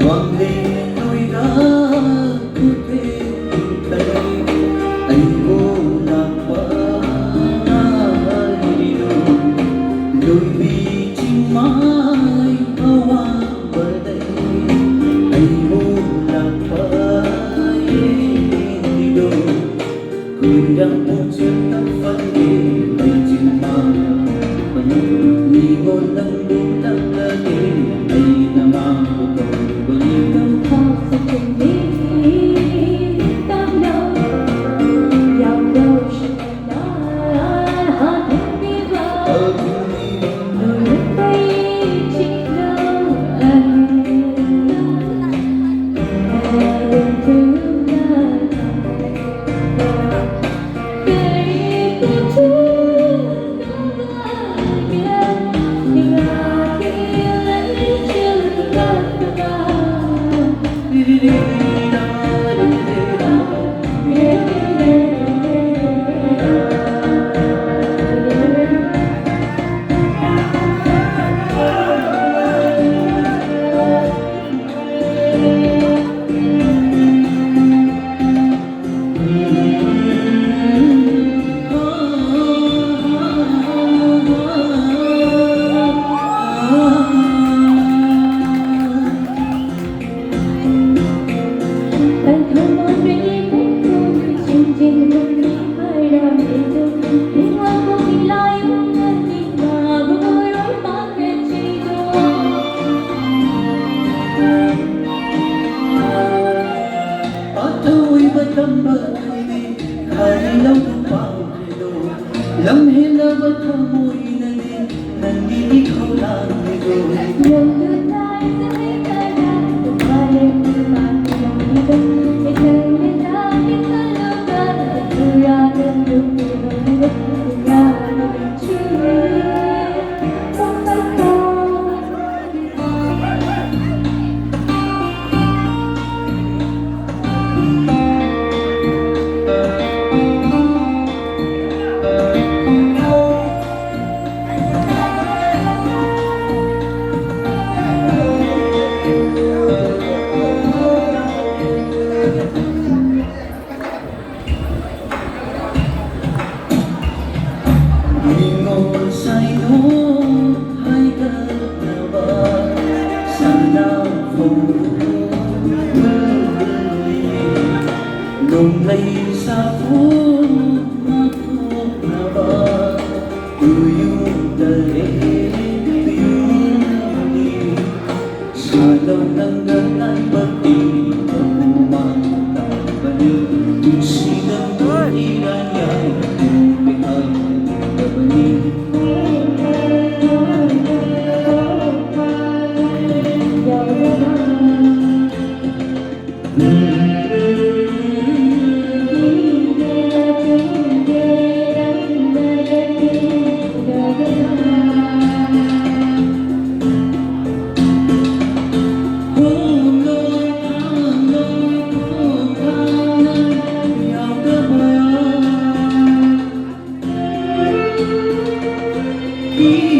One day tôi đã quyết định đây anh vô lạc phải đi đâu đôi vì chim mãi bao hoa bờ đây anh vô lạc phải đi đâu người đang một chuyến tóc phật đi bay chim mang ni ngôn nâng buông nâng lagi ay nama ko Lam hila bata mo inali nandito lang ito. Yung tunay sa hikala, tumalim naman ang ito. Ito'y nilangin sa lugar, naturagan yung pinag-iba, turagan ang tsuri. Ingon sa'yo ay ganawa sana muli lunglay sa pumatok na ba tuyong dali tuyong salaw ng ganay pati pumatang balik sinang tuliran ya'y Be